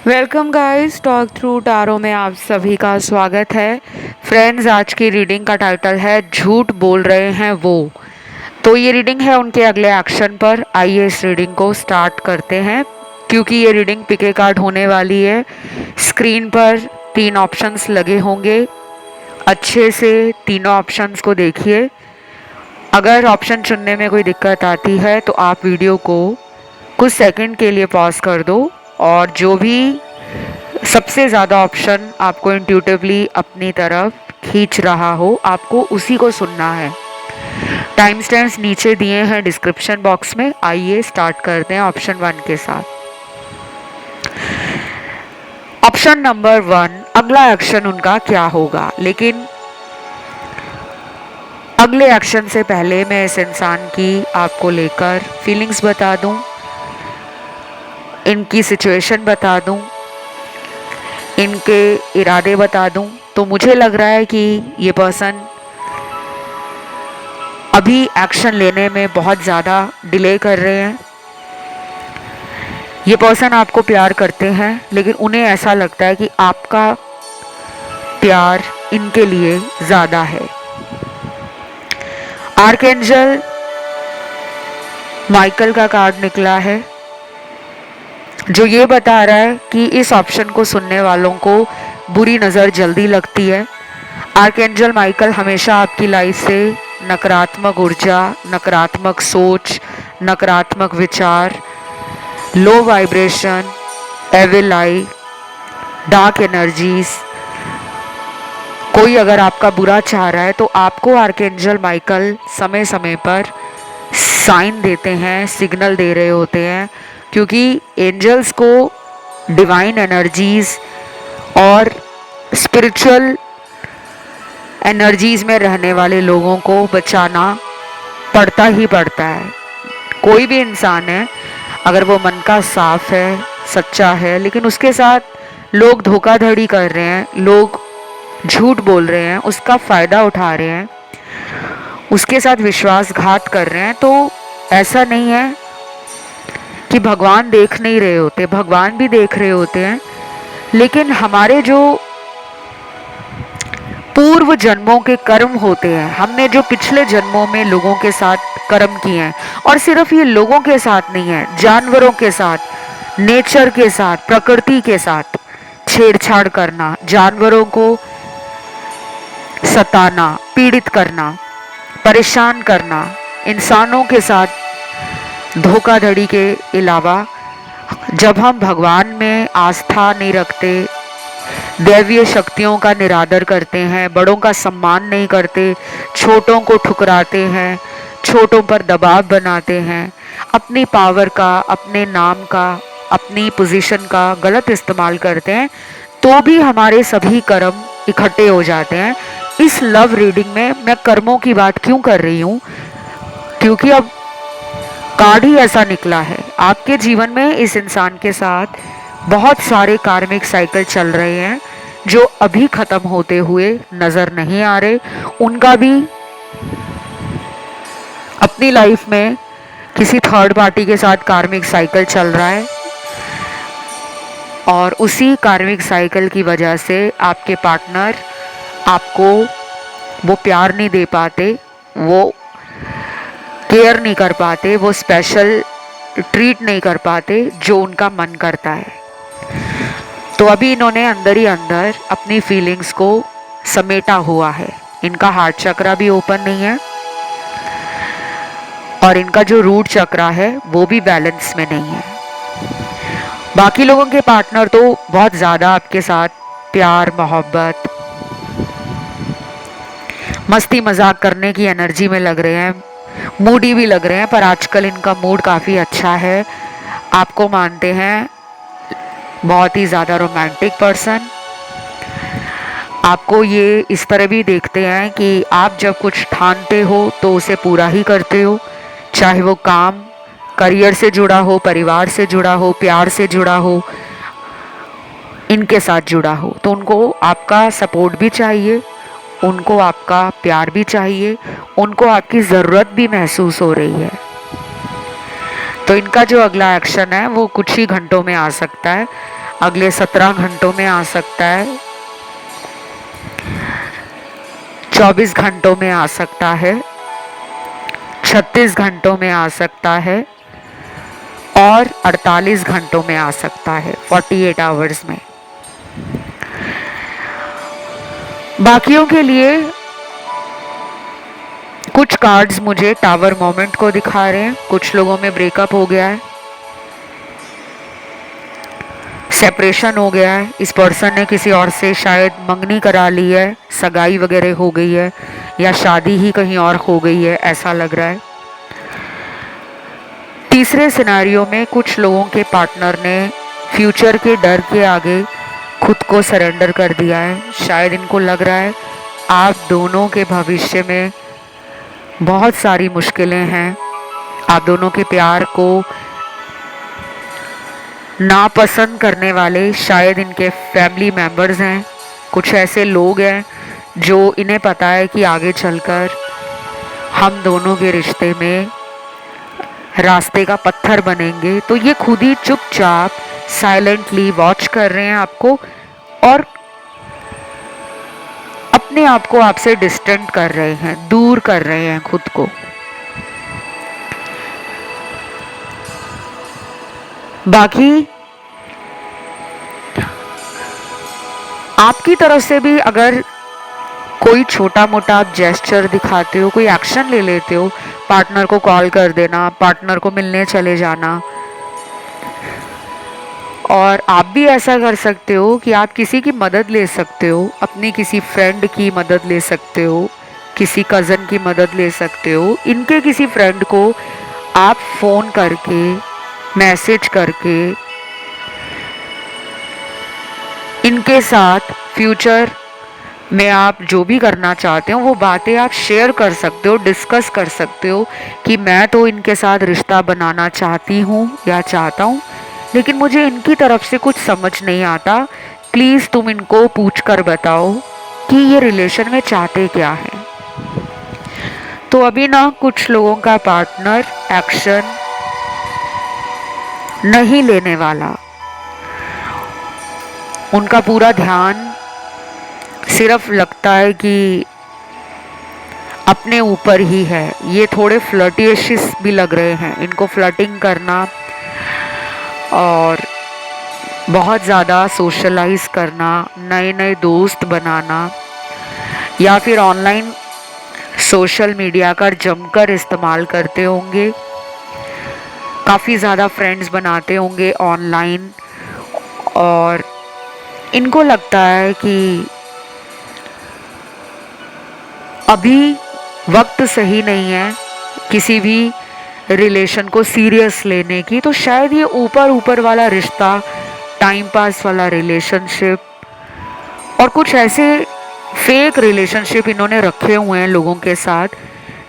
Welcome guys, talk through tarot में आप सभी का स्वागत है। फ्रेंड्स, आज की रीडिंग का टाइटल है झूठ बोल रहे हैं वो। तो ये रीडिंग है उनके अगले एक्शन पर। आइए इस रीडिंग को स्टार्ट करते हैं। क्योंकि ये रीडिंग पिके कार्ड होने वाली है, स्क्रीन पर 3 ऑप्शंस लगे होंगे। अच्छे से तीनों ऑप्शंस को देखिए। अगर ऑप्शन चुनने में कोई दिक्कत आती है तो आप वीडियो को कुछ सेकंड के लिए पॉज कर दो, और जो भी सबसे ज़्यादा ऑप्शन आपको इंट्यूटिवली अपनी तरफ खींच रहा हो, आपको उसी को सुनना है। टाइम स्टैम्प्स नीचे दिए हैं डिस्क्रिप्शन बॉक्स में। आइए स्टार्ट करते हैं ऑप्शन 1 के साथ। ऑप्शन नंबर 1, अगला एक्शन उनका क्या होगा। लेकिन अगले एक्शन से पहले मैं इस इंसान की आपको लेकर फीलिंग्स बता दूं, इनकी सिचुएशन बता दूं, इनके इरादे बता दूं। तो मुझे लग रहा है कि ये पर्सन अभी एक्शन लेने में बहुत ज़्यादा डिले कर रहे हैं। ये पर्सन आपको प्यार करते हैं, लेकिन उन्हें ऐसा लगता है कि आपका प्यार इनके लिए ज़्यादा है। आर्कएंजल माइकल का कार्ड निकला है, जो ये बता रहा है कि इस ऑप्शन को सुनने वालों को बुरी नज़र जल्दी लगती है। आर्कएंजल माइकल हमेशा आपकी लाइफ से नकारात्मक ऊर्जा, नकारात्मक सोच, नकारात्मक विचार, लो वाइब्रेशन, एविल आई, डार्क एनर्जीज, कोई अगर आपका बुरा चाह रहा है तो आपको आर्कएंजल माइकल समय समय पर साइन देते हैं, सिग्नल दे रहे होते हैं। क्योंकि एंजल्स को डिवाइन एनर्जीज और स्पिरिचुअल एनर्जीज में रहने वाले लोगों को बचाना पड़ता ही पड़ता है। कोई भी इंसान है, अगर वो मन का साफ है, सच्चा है, लेकिन उसके साथ लोग धोखाधड़ी कर रहे हैं, लोग झूठ बोल रहे हैं, उसका फ़ायदा उठा रहे हैं, उसके साथ विश्वासघात कर रहे हैं, तो ऐसा नहीं है कि भगवान देख नहीं रहे होते। भगवान भी देख रहे होते हैं, लेकिन हमारे जो पूर्व जन्मों के कर्म होते हैं, हमने जो पिछले जन्मों में लोगों के साथ कर्म किए हैं, और सिर्फ ये लोगों के साथ नहीं है, जानवरों के साथ, नेचर के साथ, प्रकृति के साथ छेड़छाड़ करना, जानवरों को सताना, पीड़ित करना, परेशान करना, इंसानों के साथ धोखाधड़ी के अलावा, जब हम भगवान में आस्था नहीं रखते, दैवीय शक्तियों का निरादर करते हैं, बड़ों का सम्मान नहीं करते, छोटों को ठुकराते हैं, छोटों पर दबाव बनाते हैं, अपनी पावर का, अपने नाम का, अपनी पोजीशन का गलत इस्तेमाल करते हैं, तो भी हमारे सभी कर्म इकट्ठे हो जाते हैं। इस लव रीडिंग में मैं कर्मों की बात क्यों कर रही हूँ, क्योंकि अब कार्ड ही ऐसा निकला है। आपके जीवन में इस इंसान के साथ बहुत सारे कार्मिक साइकिल चल रहे हैं, जो अभी खत्म होते हुए नजर नहीं आ रहे। उनका भी अपनी लाइफ में किसी थर्ड पार्टी के साथ कार्मिक साइकिल चल रहा है, और उसी कार्मिक साइकिल की वजह से आपके पार्टनर आपको वो प्यार नहीं दे पाते, वो केयर नहीं कर पाते, वो स्पेशल ट्रीट नहीं कर पाते जो उनका मन करता है। तो अभी इन्होंने अंदर ही अंदर अपनी फीलिंग्स को समेटा हुआ है। इनका हार्ट चक्रा भी ओपन नहीं है, और इनका जो रूट चक्रा है वो भी बैलेंस में नहीं है। बाकी लोगों के पार्टनर तो बहुत ज़्यादा आपके साथ प्यार, मोहब्बत, मस्ती मजाक करने की एनर्जी में लग रहे हैं, मूडी भी लग रहे हैं, पर आजकल इनका मूड काफ़ी अच्छा है। आपको मानते हैं बहुत ही ज़्यादा रोमांटिक पर्सन। आपको ये इस तरह भी देखते हैं कि आप जब कुछ ठानते हो तो उसे पूरा ही करते हो, चाहे वो काम, करियर से जुड़ा हो, परिवार से जुड़ा हो, प्यार से जुड़ा हो, इनके साथ जुड़ा हो। तो उनको आपका सपोर्ट भी चाहिए, उनको आपका प्यार भी चाहिए, उनको आपकी ज़रूरत भी महसूस हो रही है। तो इनका जो अगला एक्शन है वो कुछ ही घंटों में आ सकता है। अगले 17 घंटों में आ सकता है, 24 घंटों में आ सकता है, 36 घंटों में आ सकता है और 48 घंटों में आ सकता है, 48 आवर्स में। बाकियों के लिए कुछ कार्ड्स मुझे टावर मोमेंट को दिखा रहे हैं। कुछ लोगों में ब्रेकअप हो गया है, सेपरेशन हो गया है, इस पर्सन ने किसी और से शायद मंगनी करा ली है, सगाई वगैरह हो गई है या शादी ही कहीं और हो गई है, ऐसा लग रहा है। तीसरे सिनेरियो में कुछ लोगों के पार्टनर ने फ्यूचर के डर के आगे खुद को सरेंडर कर दिया है। शायद इनको लग रहा है आप दोनों के भविष्य में बहुत सारी मुश्किलें हैं, आप दोनों के प्यार को नापसंद करने वाले शायद इनके फैमिली मेंबर्स हैं। कुछ ऐसे लोग हैं जो इन्हें पता है कि आगे चलकर हम दोनों के रिश्ते में रास्ते का पत्थर बनेंगे, तो ये खुद ही चुपचाप साइलेंटली वॉच कर रहे हैं आपको और अपने आप को आपसे डिस्टेंट कर रहे हैं, दूर कर रहे हैं खुद को। बाकी आपकी तरफ से भी अगर कोई छोटा मोटा आप जेस्चर दिखाते हो, कोई एक्शन ले लेते हो, पार्टनर को कॉल कर देना, पार्टनर को मिलने चले जाना, और आप भी ऐसा कर सकते हो कि आप किसी की मदद ले सकते हो, अपनी किसी फ्रेंड की मदद ले सकते हो, किसी कज़न की मदद ले सकते हो। इनके किसी फ्रेंड को आप फ़ोन करके, मैसेज करके इनके साथ फ्यूचर में आप जो भी करना चाहते हो वो बातें आप शेयर कर सकते हो, डिस्कस कर सकते हो कि मैं तो इनके साथ रिश्ता बनाना चाहती हूँ या चाहता हूँ, लेकिन मुझे इनकी तरफ से कुछ समझ नहीं आता, प्लीज़ तुम इनको पूछ कर बताओ कि ये रिलेशन में चाहते क्या है। तो अभी ना कुछ लोगों का पार्टनर एक्शन नहीं लेने वाला, उनका पूरा ध्यान सिर्फ लगता है कि अपने ऊपर ही है। ये थोड़े फ्लर्टिशियस भी लग रहे हैं, इनको फ्लर्टिंग करना और बहुत ज़्यादा सोशलाइज करना, नए नए दोस्त बनाना या फिर ऑनलाइन सोशल मीडिया का जमकर इस्तेमाल करते होंगे, काफ़ी ज़्यादा फ्रेंड्स बनाते होंगे ऑनलाइन, और इनको लगता है कि अभी वक्त सही नहीं है किसी भी रिलेशन को सीरियस लेने की। तो शायद ये ऊपर ऊपर वाला रिश्ता, टाइम पास वाला रिलेशनशिप और कुछ ऐसे फेक रिलेशनशिप इन्होंने रखे हुए हैं लोगों के साथ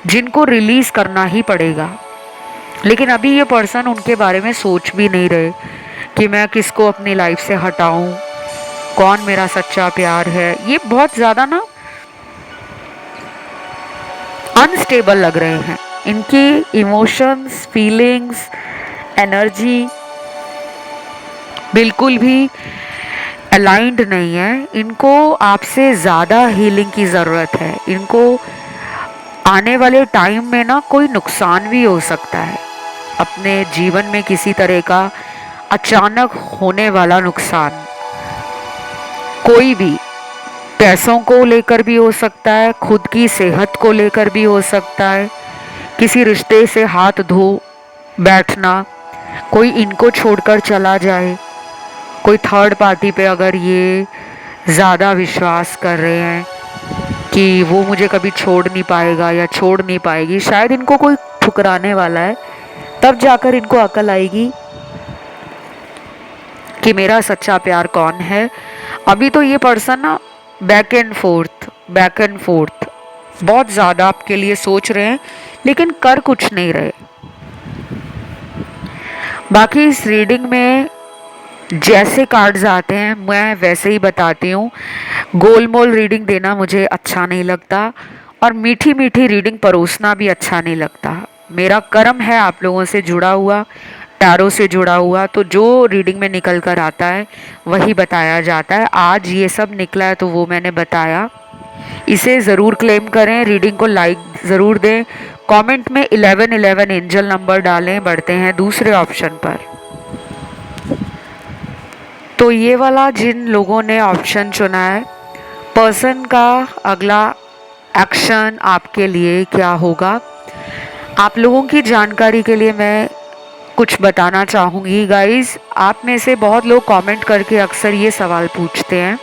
जिनको रिलीज़ करना ही पड़ेगा। लेकिन अभी ये पर्सन उनके बारे में सोच भी नहीं रहे कि मैं किसको अपनी लाइफ से हटाऊं, कौन मेरा सच्चा प्यार है। ये बहुत ज़्यादा ना अनस्टेबल लग रहे हैं, इनकी इमोशंस, फीलिंग्स, एनर्जी बिल्कुल भी अलाइंड नहीं है। इनको आपसे ज़्यादा हीलिंग की ज़रूरत है। इनको आने वाले टाइम में ना कोई नुकसान भी हो सकता है, अपने जीवन में किसी तरह का अचानक होने वाला नुकसान, कोई भी, पैसों को लेकर भी हो सकता है, खुद की सेहत को लेकर भी हो सकता है, किसी रिश्ते से हाथ धो बैठना, कोई इनको छोड़कर चला जाए, कोई थर्ड पार्टी पे अगर ये ज़्यादा विश्वास कर रहे हैं कि वो मुझे कभी छोड़ नहीं पाएगा या छोड़ नहीं पाएगी, शायद इनको कोई ठुकराने वाला है, तब जाकर इनको अकल आएगी कि मेरा सच्चा प्यार कौन है। अभी तो ये पर्सन ना बैक एंड फोर्थ बहुत ज़्यादा आपके लिए सोच रहे हैं लेकिन कर कुछ नहीं रहे। बाकी इस रीडिंग में जैसे कार्ड्स आते हैं मैं वैसे ही बताती हूँ। गोलमोल रीडिंग देना मुझे अच्छा नहीं लगता और मीठी मीठी रीडिंग परोसना भी अच्छा नहीं लगता। मेरा कर्म है आप लोगों से जुड़ा हुआ, टैरो से जुड़ा हुआ, तो जो रीडिंग में निकल कर आता है वही बताया जाता है। आज ये सब निकला है तो वो मैंने बताया। इसे ज़रूर क्लेम करें, रीडिंग को लाइक ज़रूर दें, कमेंट में 1111 एंजल नंबर डालें। बढ़ते हैं दूसरे ऑप्शन पर। तो ये वाला जिन लोगों ने ऑप्शन चुना है, पर्सन का अगला एक्शन आपके लिए क्या होगा, आप लोगों की जानकारी के लिए मैं कुछ बताना चाहूँगी। गाइस, आप में से बहुत लोग कमेंट करके अक्सर ये सवाल पूछते हैं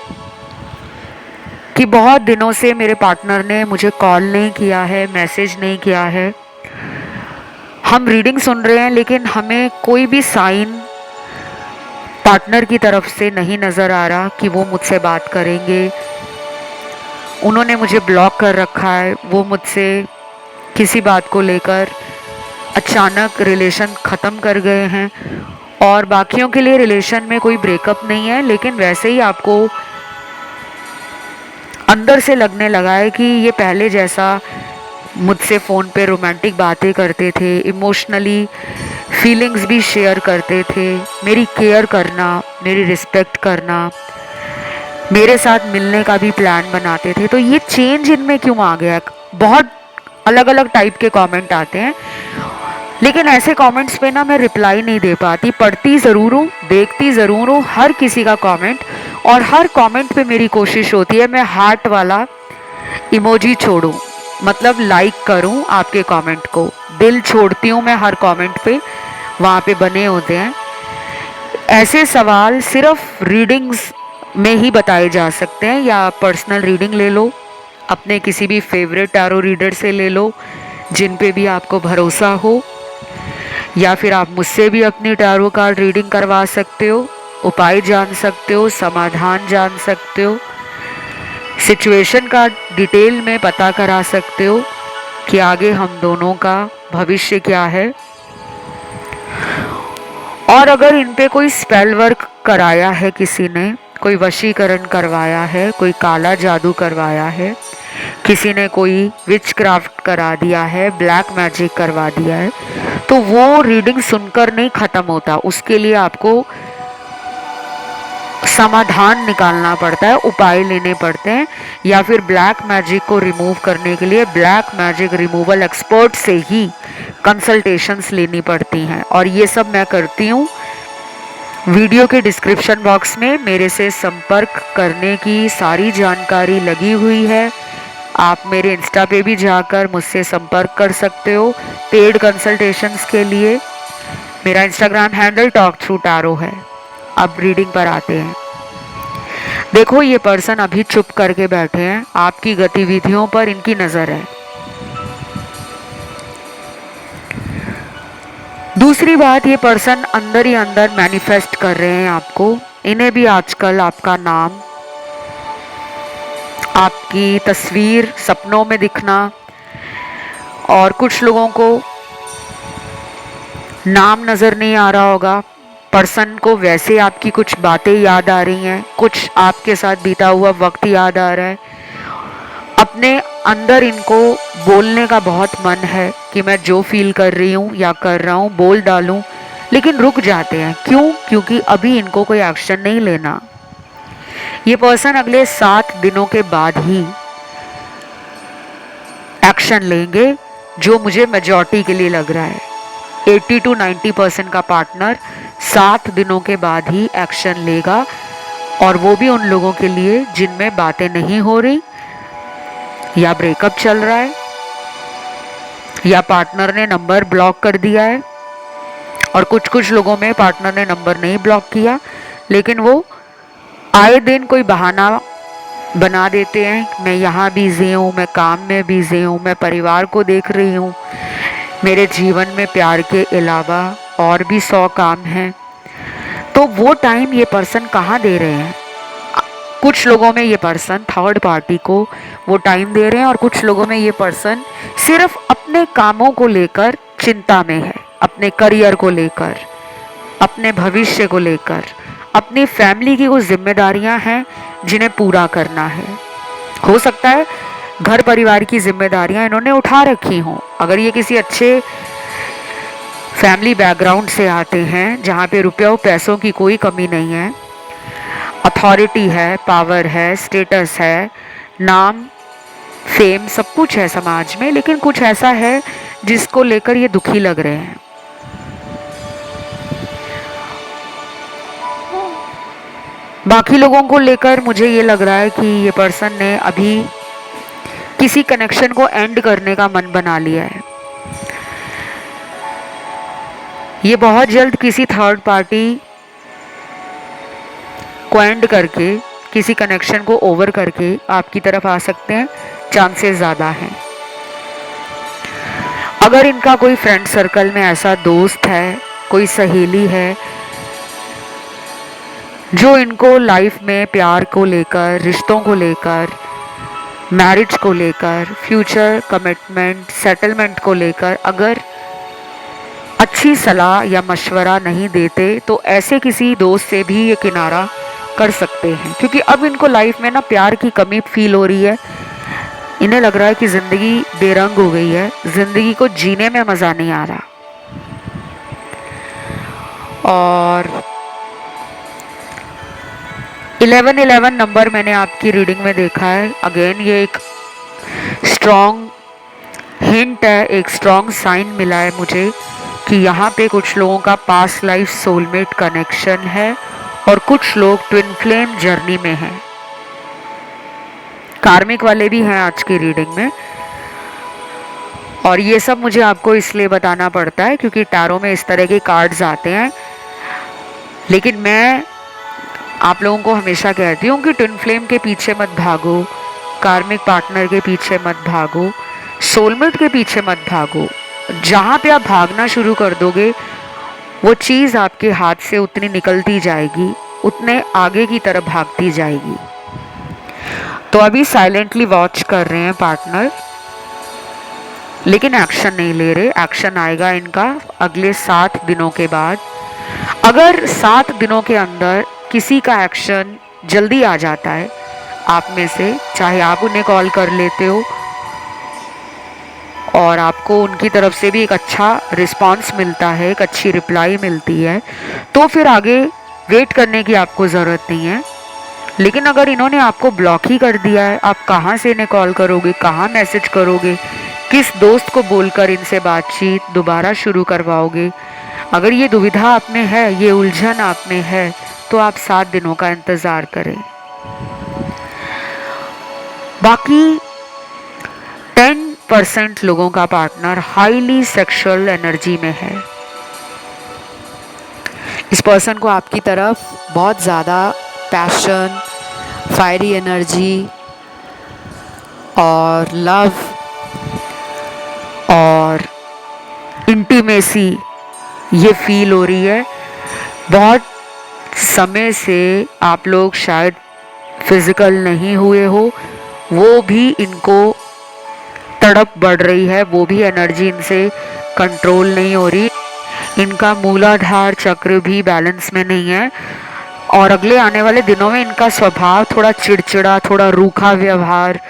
कि बहुत दिनों से मेरे पार्टनर ने मुझे कॉल नहीं किया है, मैसेज नहीं किया है, हम रीडिंग सुन रहे हैं लेकिन हमें कोई भी साइन पार्टनर की तरफ से नहीं नज़र आ रहा कि वो मुझसे बात करेंगे। उन्होंने मुझे ब्लॉक कर रखा है, वो मुझसे किसी बात को लेकर अचानक रिलेशन ख़त्म कर गए हैं, और बाकियों के लिए रिलेशन में कोई ब्रेकअप नहीं है, लेकिन वैसे ही आपको अंदर से लगने लगा है कि ये पहले जैसा मुझसे फ़ोन पे रोमांटिक बातें करते थे, इमोशनली फीलिंग्स भी शेयर करते थे, मेरी केयर करना, मेरी रिस्पेक्ट करना, मेरे साथ मिलने का भी प्लान बनाते थे, तो ये चेंज इनमें क्यों आ गया। बहुत अलग अलग टाइप के कमेंट आते हैं, लेकिन ऐसे कमेंट्स पे ना मैं रिप्लाई नहीं दे पाती। पढ़ती ज़रूर हूँ, देखती ज़रूर हूँ हर किसी का कमेंट, और हर कमेंट पे मेरी कोशिश होती है मैं हार्ट वाला इमोजी छोड़ूं, मतलब लाइक करूं आपके कमेंट को, दिल छोड़ती हूँ मैं हर कमेंट पे, वहाँ पे बने होते हैं। ऐसे सवाल सिर्फ रीडिंग्स में ही बताए जा सकते हैं, या पर्सनल रीडिंग ले लो, अपने किसी भी फेवरेट टैरो रीडर से ले लो जिन पे भी आपको भरोसा हो, या फिर आप मुझसे भी अपनी टैरो कार्ड रीडिंग करवा सकते हो, उपाय जान सकते हो, समाधान जान सकते हो, सिचुएशन का डिटेल में पता करा सकते हो कि आगे हम दोनों का भविष्य क्या है। और अगर इन पे कोई स्पेल वर्क कराया है किसी ने, कोई वशीकरण करवाया है, कोई काला जादू करवाया है, किसी ने कोई विच क्राफ्ट करा दिया है, ब्लैक मैजिक करवा दिया है, तो वो रीडिंग सुनकर नहीं ख़त्म होता, उसके लिए आपको समाधान निकालना पड़ता है, उपाय लेने पड़ते हैं, या फिर ब्लैक मैजिक को रिमूव करने के लिए ब्लैक मैजिक रिमूवल एक्सपर्ट से ही कंसल्टेशंस लेनी पड़ती हैं, और ये सब मैं करती हूँ। वीडियो के डिस्क्रिप्शन बॉक्स में मेरे से संपर्क करने की सारी जानकारी लगी हुई है। आप मेरे इंस्टा पे भी जाकर मुझसे संपर्क कर सकते हो पेड कंसल्टेशंस के लिए। मेरा Instagram handle talk through tarot है। अब रीडिंग पर आते हैं। देखो, ये पर्सन अभी चुप करके बैठे हैं, आपकी गतिविधियों पर इनकी नज़र है। दूसरी बात, ये पर्सन अंदर ही अंदर मैनिफेस्ट कर रहे हैं आपको। इन्हें भी आजकल आपका नाम, आपकी तस्वीर सपनों में दिखना, और कुछ लोगों को नाम नज़र नहीं आ रहा होगा, पर्सन को वैसे आपकी कुछ बातें याद आ रही हैं, कुछ आपके साथ बीता हुआ वक्त याद आ रहा है, अपने अंदर इनको बोलने का बहुत मन है कि मैं जो फील कर रही हूँ या कर रहा हूँ बोल डालूँ, लेकिन रुक जाते हैं। क्यों? क्योंकि अभी इनको कोई एक्शन नहीं लेना। ये पर्सन अगले 7 दिनों के बाद ही एक्शन लेंगे, जो मुझे मेजॉरिटी के लिए लग रहा है। 80 to 90% का पार्टनर 7 दिनों के बाद ही एक्शन लेगा, और वो भी उन लोगों के लिए जिनमें बातें नहीं हो रही, या ब्रेकअप चल रहा है, या पार्टनर ने नंबर ब्लॉक कर दिया है, और कुछ लोगों में पार्टनर ने नंबर नहीं ब्लॉक किया, लेकिन वो आए दिन कोई बहाना बना देते हैं। मैं यहाँ बिजी हूँ, मैं काम में बिजी हूँ, मैं परिवार को देख रही हूँ, मेरे जीवन में प्यार के अलावा और भी 100 काम हैं। तो वो टाइम ये पर्सन कहाँ दे रहे हैं? कुछ लोगों में ये पर्सन थर्ड पार्टी को वो टाइम दे रहे हैं, और कुछ लोगों में ये पर्सन सिर्फ अपने कामों को लेकर चिंता में है, अपने करियर को लेकर, अपने भविष्य को लेकर, अपनी फैमिली की कुछ जिम्मेदारियां हैं जिन्हें पूरा करना है। हो सकता है घर परिवार की जिम्मेदारियां इन्होंने उठा रखी हों। अगर ये किसी अच्छे फैमिली बैकग्राउंड से आते हैं, जहाँ पे रुपयों पैसों की कोई कमी नहीं है, अथॉरिटी है, पावर है, स्टेटस है, नाम, फेम, सब कुछ है समाज में, लेकिन कुछ ऐसा है जिसको लेकर ये दुखी लग रहे हैं। बाकी लोगों को लेकर मुझे ये लग रहा है कि ये पर्सन ने अभी किसी कनेक्शन को एंड करने का मन बना लिया है। ये बहुत जल्द किसी थर्ड पार्टी को एंड करके, किसी कनेक्शन को ओवर करके आपकी तरफ आ सकते हैं, चांसेस ज़्यादा हैं। अगर इनका कोई फ्रेंड सर्कल में ऐसा दोस्त है, कोई सहेली है जो इनको लाइफ में प्यार को लेकर, रिश्तों को लेकर, मैरिज को लेकर, फ्यूचर कमिटमेंट, सेटलमेंट को लेकर अगर अच्छी सलाह या मशवरा नहीं देते, तो ऐसे किसी दोस्त से भी ये किनारा कर सकते हैं, क्योंकि अब इनको लाइफ में ना प्यार की कमी फील हो रही है। इन्हें लग रहा है कि ज़िंदगी बेरंग हो गई है, ज़िंदगी को जीने में मज़ा नहीं आ रहा। और 1111 नंबर मैंने आपकी रीडिंग में देखा है। अगेन ये एक स्ट्रॉन्ग हिंट है, एक स्ट्रॉन्ग साइन मिला है मुझे कि यहाँ पे कुछ लोगों का पास्ट लाइफ सोलमेट कनेक्शन है और कुछ लोग ट्विन फ्लेम जर्नी में हैं। कार्मिक वाले भी हैं आज की रीडिंग में। और ये सब मुझे आपको इसलिए बताना पड़ता है क्योंकि टैरो में इस तरह के कार्ड्स आते हैं। लेकिन मैं आप लोगों को हमेशा कहती हूँ कि ट्विन फ्लेम के पीछे मत भागो, कार्मिक पार्टनर के पीछे मत भागो, सोलमेट के पीछे मत भागो। जहाँ पे आप भागना शुरू कर दोगे वो चीज़ आपके हाथ से उतनी निकलती जाएगी, उतने आगे की तरफ भागती जाएगी। तो अभी साइलेंटली वॉच कर रहे हैं पार्टनर, लेकिन एक्शन नहीं ले रहे। एक्शन आएगा इनका अगले 7 दिनों के बाद। अगर 7 दिनों के अंदर किसी का एक्शन जल्दी आ जाता है आप में से, चाहे आप उन्हें कॉल कर लेते हो और आपको उनकी तरफ से भी एक अच्छा रिस्पांस मिलता है, एक अच्छी रिप्लाई मिलती है, तो फिर आगे वेट करने की आपको ज़रूरत नहीं है। लेकिन अगर इन्होंने आपको ब्लॉक ही कर दिया है, आप कहाँ से इन्हें कॉल करोगे, कहाँ मैसेज करोगे, किस दोस्त को बोलकर इनसे बातचीत दोबारा शुरू करवाओगे? अगर ये दुविधा आप में है, ये उलझन आप में है, तो आप 7 दिनों का इंतज़ार करें। बाकी 10% लोगों का पार्टनर हाईली सेक्सुअल एनर्जी में है। इस पर्सन को आपकी तरफ बहुत ज़्यादा पैशन, फायरी एनर्जी और लव और इंटीमेसी ये फील हो रही है। बहुत समय से आप लोग शायद फिजिकल नहीं हुए हो, वो भी इनको तड़प बढ़ रही है, वो भी एनर्जी इनसे कंट्रोल नहीं हो रही। इनका मूलाधार चक्र भी बैलेंस में नहीं है और अगले आने वाले दिनों में इनका स्वभाव थोड़ा चिड़चिड़ा, थोड़ा रूखा व्यवहार,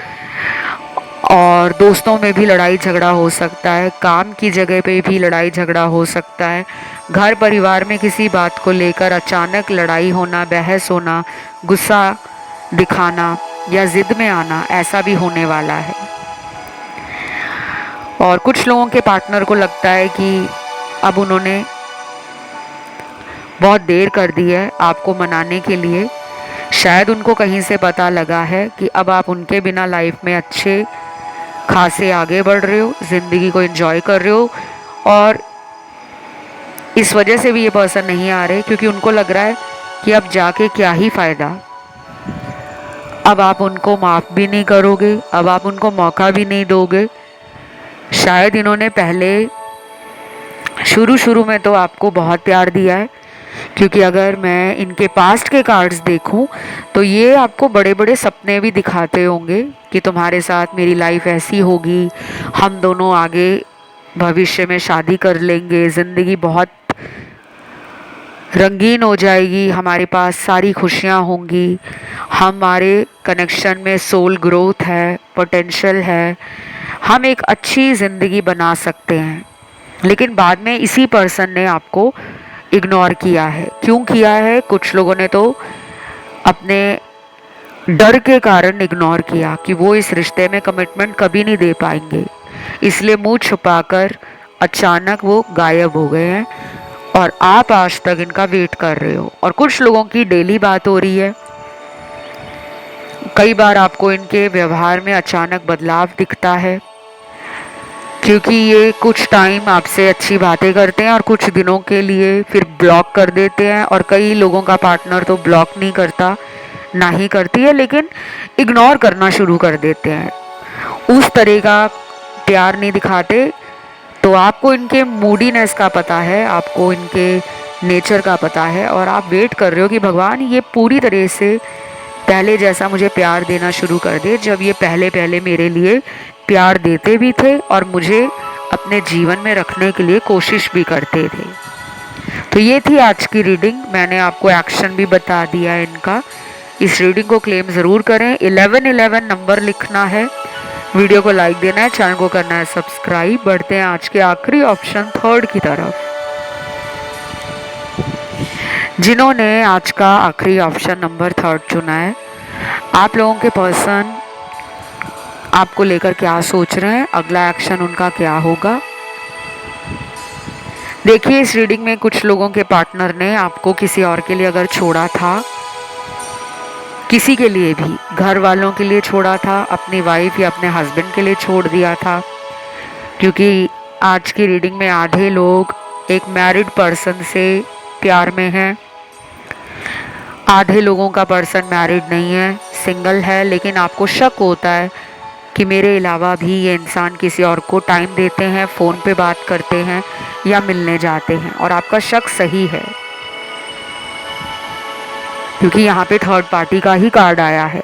और दोस्तों में भी लड़ाई झगड़ा हो सकता है, काम की जगह पे भी लड़ाई झगड़ा हो सकता है, घर परिवार में किसी बात को लेकर अचानक लड़ाई होना, बहस होना, गुस्सा दिखाना या जिद में आना, ऐसा भी होने वाला है। और कुछ लोगों के पार्टनर को लगता है कि अब उन्होंने बहुत देर कर दी है आपको मनाने के लिए। शायद उनको कहीं से पता लगा है कि अब आप उनके बिना लाइफ में अच्छे खासे आगे बढ़ रहे हो, ज़िंदगी को एंजॉय कर रहे हो, और इस वजह से भी ये पर्सन नहीं आ रहे क्योंकि उनको लग रहा है कि अब जाके क्या ही फ़ायदा। अब आप उनको माफ़ भी नहीं करोगे, अब आप उनको मौका भी नहीं दोगे। शायद इन्होंने पहले शुरू में तो आपको बहुत प्यार दिया है, क्योंकि अगर मैं इनके पास्ट के कार्ड्स देखूं तो ये आपको बड़े बड़े सपने भी दिखाते होंगे कि तुम्हारे साथ मेरी लाइफ ऐसी होगी, हम दोनों आगे भविष्य में शादी कर लेंगे, ज़िंदगी बहुत रंगीन हो जाएगी, हमारे पास सारी खुशियां होंगी, हमारे कनेक्शन में सोल ग्रोथ है, पोटेंशियल है, हम एक अच्छी ज़िंदगी बना सकते हैं। लेकिन बाद में इसी पर्सन ने आपको इग्नोर किया है। क्यों किया है? कुछ लोगों ने तो अपने डर के कारण इग्नोर किया कि वो इस रिश्ते में कमिटमेंट कभी नहीं दे पाएंगे, इसलिए मुंह छुपाकर अचानक वो गायब हो गए हैं और आप आज तक इनका वेट कर रहे हो। और कुछ लोगों की डेली बात हो रही है, कई बार आपको इनके व्यवहार में अचानक बदलाव दिखता है, क्योंकि ये कुछ टाइम आपसे अच्छी बातें करते हैं और कुछ दिनों के लिए फिर ब्लॉक कर देते हैं। और कई लोगों का पार्टनर तो ब्लॉक नहीं करता, ना ही करती है, लेकिन इग्नोर करना शुरू कर देते हैं, उस तरह का प्यार नहीं दिखाते। तो आपको इनके मूडीनेस का पता है, आपको इनके नेचर का पता है, और आप वेट कर रहे हो कि भगवान ये पूरी तरह से पहले जैसा मुझे प्यार देना शुरू कर दे, जब ये पहले पहले मेरे लिए प्यार देते भी थे और मुझे अपने जीवन में रखने के लिए कोशिश भी करते थे। तो ये थी आज की रीडिंग। मैंने आपको एक्शन भी बता दिया है इनका। इस रीडिंग को क्लेम ज़रूर करें। 1111 नंबर लिखना है, वीडियो को लाइक देना है, चैनल को करना है सब्सक्राइब। बढ़ते हैं आज के आखिरी ऑप्शन थर्ड की तरफ। जिन्होंने आज का आखिरी ऑप्शन नंबर थर्ड चुना है, आप लोगों के पर्सन आपको लेकर क्या सोच रहे हैं, अगला एक्शन उनका क्या होगा। देखिए, इस रीडिंग में कुछ लोगों के पार्टनर ने आपको किसी और के लिए अगर छोड़ा था, किसी के लिए भी, घर वालों के लिए छोड़ा था, अपनी वाइफ या अपने हस्बैंड के लिए छोड़ दिया था, क्योंकि आज की रीडिंग में आधे लोग एक मैरिड पर्सन से प्यार में हैं, आधे लोगों का पर्सन मैरिड नहीं है, सिंगल है, लेकिन आपको शक होता है कि मेरे अलावा भी ये इंसान किसी और को टाइम देते हैं, फ़ोन पे बात करते हैं या मिलने जाते हैं, और आपका शक सही है, क्योंकि यहाँ पे थर्ड पार्टी का ही कार्ड आया है।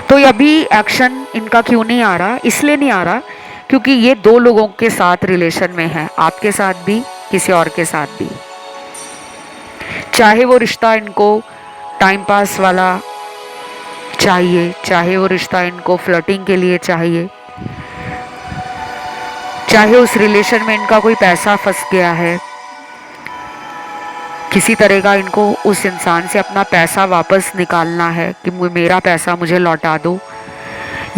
तो अभी एक्शन इनका क्यों नहीं आ रहा? इसलिए नहीं आ रहा क्योंकि ये दो लोगों के साथ रिलेशन में है, आपके साथ भी, किसी और के साथ भी। चाहे वो रिश्ता इनको टाइम पास वाला चाहिए, चाहे वो रिश्ता इनको फ्लर्टिंग के लिए चाहिए, चाहे उस रिलेशन में इनका कोई पैसा फंस गया है, किसी तरह का इनको उस इंसान से अपना पैसा वापस निकालना है कि मेरा पैसा मुझे लौटा दो,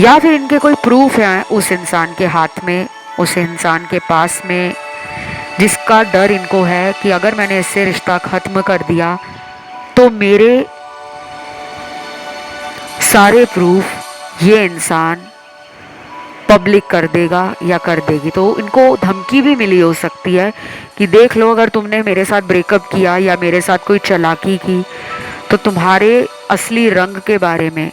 या फिर इनके कोई प्रूफ है उस इंसान के हाथ में, उस इंसान के पास में, जिसका डर इनको है कि अगर मैंने इससे रिश्ता ख़त्म कर दिया तो मेरे सारे प्रूफ ये इंसान पब्लिक कर देगा या कर देगी। तो इनको धमकी भी मिली हो सकती है कि देख लो, अगर तुमने मेरे साथ ब्रेकअप किया या मेरे साथ कोई चालाकी की तो तुम्हारे असली रंग के बारे में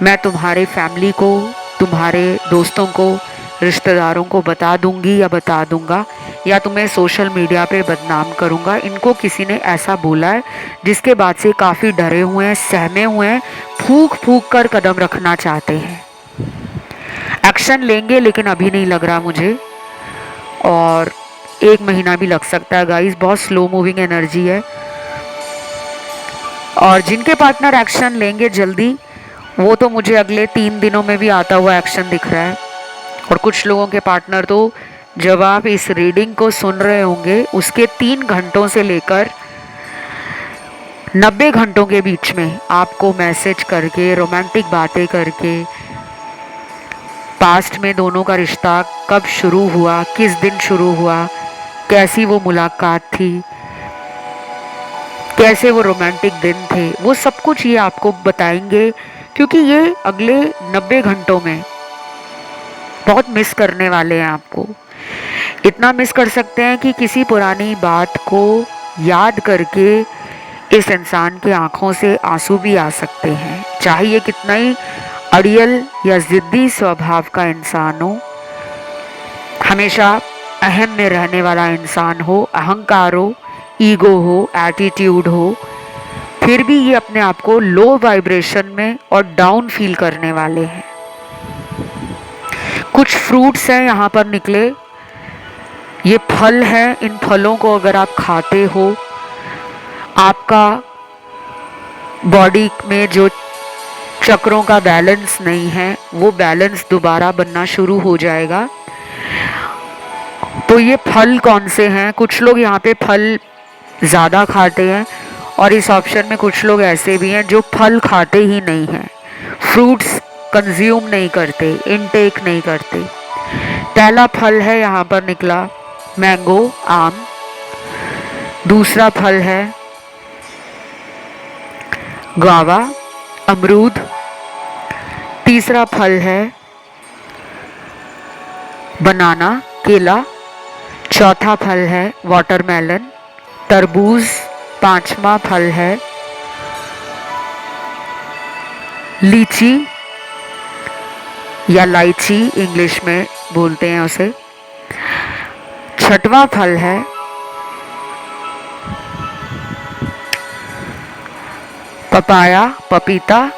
मैं तुम्हारे फैमिली को, तुम्हारे दोस्तों को, रिश्तेदारों को बता दूंगी या बता दूंगा, या तुम्हें सोशल मीडिया पे बदनाम करूंगा। इनको किसी ने ऐसा बोला है, जिसके बाद से काफ़ी डरे हुए हैं, सहमे हुए हैं, फूंक फूंक कर कदम रखना चाहते हैं। एक्शन लेंगे, लेकिन अभी नहीं लग रहा मुझे, और 1 महीना भी लग सकता है गाइस, बहुत स्लो मूविंग एनर्जी है। और जिनके पार्टनर एक्शन लेंगे जल्दी, वो तो मुझे अगले 3 दिनों में भी आता हुआ एक्शन दिख रहा है। और कुछ लोगों के पार्टनर तो जब आप इस रीडिंग को सुन रहे होंगे उसके 3 घंटों से लेकर 90 घंटों के बीच में आपको मैसेज करके, रोमांटिक बातें करके, पास्ट में दोनों का रिश्ता कब शुरू हुआ, किस दिन शुरू हुआ, कैसी वो मुलाकात थी, कैसे वो रोमांटिक दिन थे, वो सब कुछ ये आपको बताएंगे, क्योंकि ये अगले 90 घंटों में बहुत मिस करने वाले हैं आपको। इतना मिस कर सकते हैं कि किसी पुरानी बात को याद करके इस इंसान के आंखों से आंसू भी आ सकते हैं, चाहे ये कितना ही अड़ियल या ज़िद्दी स्वभाव का इंसान हो, हमेशा अहम में रहने वाला इंसान हो, अहंकार हो, ईगो हो, एटीट्यूड हो, फिर भी ये अपने आप को लो वाइब्रेशन में और डाउन फील करने वाले हैं। कुछ फ्रूट्स हैं यहाँ पर निकले, ये फल हैं, इन फलों को अगर आप खाते हो, आपका बॉडी में जो चक्रों का बैलेंस नहीं है वो बैलेंस दोबारा बनना शुरू हो जाएगा। तो ये फल कौन से हैं? कुछ लोग यहाँ पे फल ज़्यादा खाते हैं और इस ऑप्शन में कुछ लोग ऐसे भी हैं जो फल खाते ही नहीं हैं, फ्रूट्स कंज्यूम नहीं करते, इनटेक नहीं करते। पहला फल है यहाँ पर निकला मैंगो, आम। दूसरा फल है गुआवा, अमरूद। तीसरा फल है बनाना, केला। चौथा फल है वाटरमेलन, तरबूज। पांचवा फल है लीची या लाइची इंग्लिश में बोलते हैं उसे। छठवां फल है पपाया, पपीता।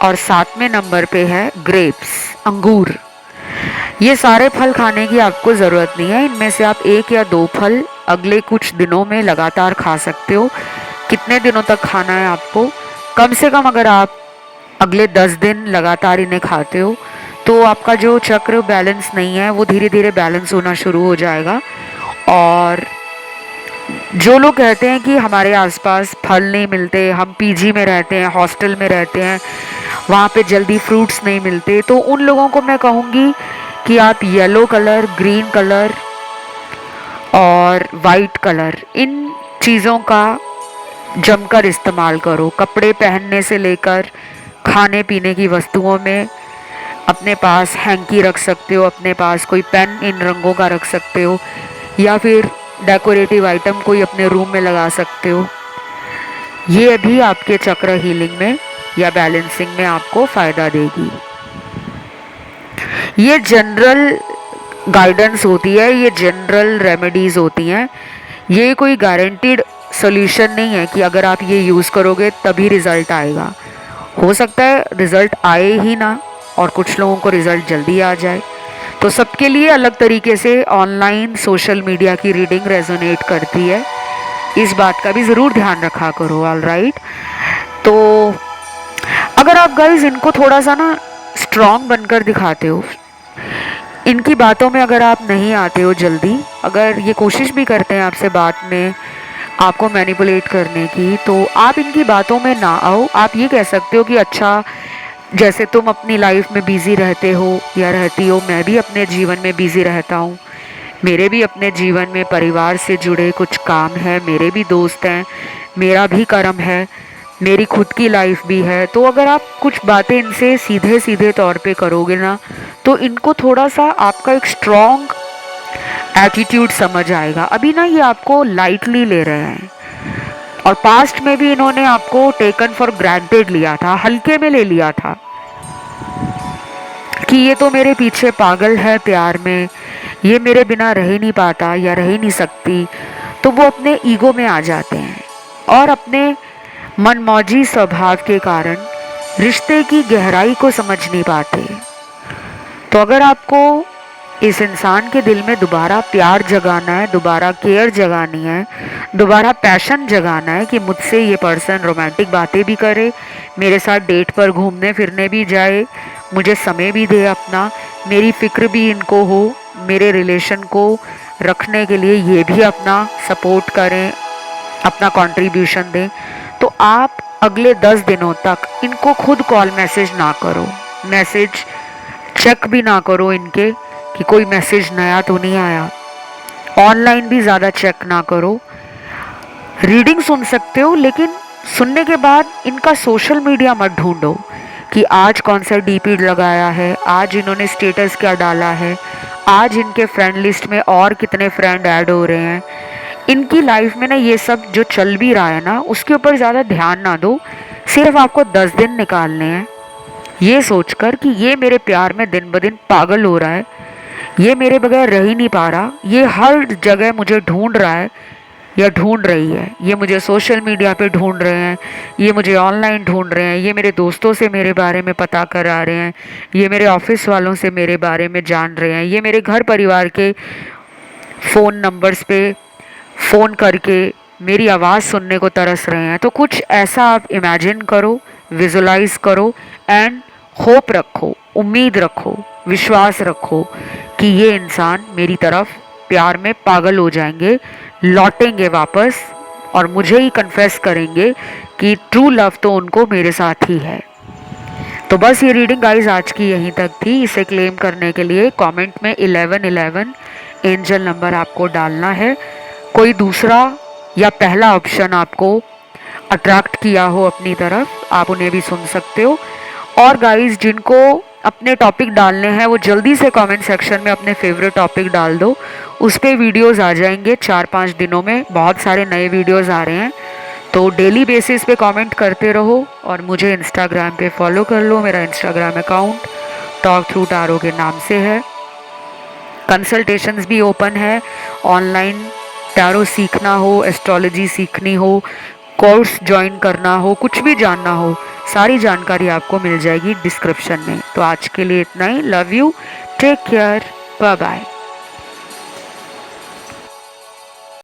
और 7वें नंबर पे है ग्रेप्स, अंगूर। ये सारे फल खाने की आपको ज़रूरत नहीं है, इनमें से आप 1 या 2 फल अगले कुछ दिनों में लगातार खा सकते हो। कितने दिनों तक खाना है आपको? कम से कम अगर आप अगले 10 दिन लगातार इन्हें खाते हो तो आपका जो चक्र बैलेंस नहीं है वो धीरे धीरे बैलेंस होना शुरू हो जाएगा। और जो लोग कहते हैं कि हमारे आसपास फल नहीं मिलते, हम पीजी में रहते हैं, हॉस्टल में रहते हैं, वहाँ पे जल्दी फ्रूट्स नहीं मिलते, तो उन लोगों को मैं कहूँगी कि आप येलो कलर, ग्रीन कलर और वाइट कलर, इन चीज़ों का जमकर इस्तेमाल करो। कपड़े पहनने से लेकर खाने पीने की वस्तुओं में अपने पास हैंकी रख सकते हो, अपने पास कोई पेन इन रंगों का रख सकते हो, या फिर डेकोरेटिव आइटम कोई अपने रूम में लगा सकते हो। ये भी आपके चक्र हीलिंग में या बैलेंसिंग में आपको फ़ायदा देगी। ये जनरल गाइडेंस होती है, ये जनरल रेमेडीज़ होती हैं। ये कोई गारंटीड सोल्यूशन नहीं है कि अगर आप ये यूज़ करोगे तभी रिज़ल्ट आएगा। हो सकता है रिज़ल्ट आए ही ना, और कुछ लोगों को रिज़ल्ट जल्दी आ जाए। तो सबके लिए अलग तरीके से ऑनलाइन सोशल मीडिया की रीडिंग रेजोनेट करती है, इस बात का भी ज़रूर ध्यान रखा करो। ऑल राइट, तो अगर आप गाइज इनको थोड़ा सा ना स्ट्रॉन्ग बनकर दिखाते हो, इनकी बातों में अगर आप नहीं आते हो जल्दी, अगर ये कोशिश भी करते हैं आपसे बात में आपको मैनिपुलेट करने की, तो आप इनकी बातों में ना आओ। आप ये कह सकते हो कि अच्छा, जैसे तुम अपनी लाइफ में बिज़ी रहते हो या रहती हो, मैं भी अपने जीवन में बिज़ी रहता हूँ। मेरे भी अपने जीवन में परिवार से जुड़े कुछ काम है, मेरे भी दोस्त हैं, मेरा भी कर्म है, मेरी खुद की लाइफ भी है। तो अगर आप कुछ बातें इनसे सीधे सीधे तौर पे करोगे ना, तो इनको थोड़ा सा आपका एक स्ट्रॉन्ग एटीट्यूड समझ आएगा। अभी ना ये आपको लाइटली ले रहे हैं, और पास्ट में भी इन्होंने आपको टेकन फॉर ग्रांटेड लिया था, हल्के में ले लिया था कि ये तो मेरे पीछे पागल है प्यार में, ये मेरे बिना रह ही नहीं पाता या रह ही नहीं सकती। तो वो अपने ईगो में आ जाते हैं और अपने मनमौजी स्वभाव के कारण रिश्ते की गहराई को समझ नहीं पाते। तो अगर आपको इस इंसान के दिल में दोबारा प्यार जगाना है, दोबारा केयर जगानी है, दोबारा पैशन जगाना है कि मुझसे ये पर्सन रोमांटिक बातें भी करे, मेरे साथ डेट पर घूमने फिरने भी जाए, मुझे समय भी दे अपना, मेरी फिक्र भी इनको हो, मेरे रिलेशन को रखने के लिए ये भी अपना सपोर्ट करें, अपना कंट्रीब्यूशन दें, तो आप अगले 10 दिनों तक इनको खुद कॉल मैसेज ना करो, मैसेज चेक भी ना करो इनके कि कोई मैसेज नया तो नहीं आया। ऑनलाइन भी ज़्यादा चेक ना करो। रीडिंग सुन सकते हो, लेकिन सुनने के बाद इनका सोशल मीडिया मत ढूंढो कि आज कौन सा डीपी लगाया है, आज इन्होंने स्टेटस क्या डाला है, आज इनके फ्रेंड लिस्ट में और कितने फ्रेंड ऐड हो रहे हैं। इनकी लाइफ में ना ये सब जो चल भी रहा है ना, उसके ऊपर ज़्यादा ध्यान ना दो। सिर्फ आपको 10 दिन निकालने हैं ये सोचकर कि ये मेरे प्यार में दिन ब दिन पागल हो रहा है, ये मेरे बगैर रह ही नहीं पा रहा, ये हर जगह मुझे ढूंढ रहा है या ढूंढ रही है, ये मुझे सोशल मीडिया पे ढूंढ रहे हैं, ये मुझे ऑनलाइन ढूंढ रहे हैं, ये मेरे दोस्तों से मेरे बारे में पता करा रहे हैं, ये मेरे ऑफिस वालों से मेरे बारे में जान रहे हैं, ये मेरे घर परिवार के फ़ोन नंबर्स पे फ़ोन करके मेरी आवाज़ सुनने को तरस रहे हैं। तो कुछ ऐसा आप इमेजिन करो, विजुलाइज करो एंड होप रखो, उम्मीद रखो, विश्वास रखो कि ये इंसान मेरी तरफ प्यार में पागल हो जाएंगे, लौटेंगे वापस और मुझे ही कन्फेस करेंगे कि ट्रू लव तो उनको मेरे साथ ही है। तो बस ये रीडिंग गाइस आज की यहीं तक थी। इसे क्लेम करने के लिए कमेंट में 1111 एंजल नंबर आपको डालना है। कोई दूसरा या पहला ऑप्शन आपको अट्रैक्ट किया हो अपनी तरफ, आप उन्हें भी सुन सकते हो। और गाइस जिनको अपने टॉपिक डालने हैं वो जल्दी से कमेंट सेक्शन में अपने फेवरेट टॉपिक डाल दो, उस पर वीडियोज़ आ जाएंगे 4-5 दिनों में। बहुत सारे नए वीडियोज़ आ रहे हैं, तो डेली बेसिस पे कमेंट करते रहो और मुझे इंस्टाग्राम पे फॉलो कर लो। मेरा Instagram account talk through tarot के नाम से है। कंसल्टेशंस भी ओपन है। ऑनलाइन टारो सीखना हो, एस्ट्रोलॉजी सीखनी हो, कोर्स ज्वाइन करना हो, कुछ भी जानना हो, सारी जानकारी आपको मिल जाएगी डिस्क्रिप्शन में। तो आज के लिए इतना ही। Love you, take care, bye bye.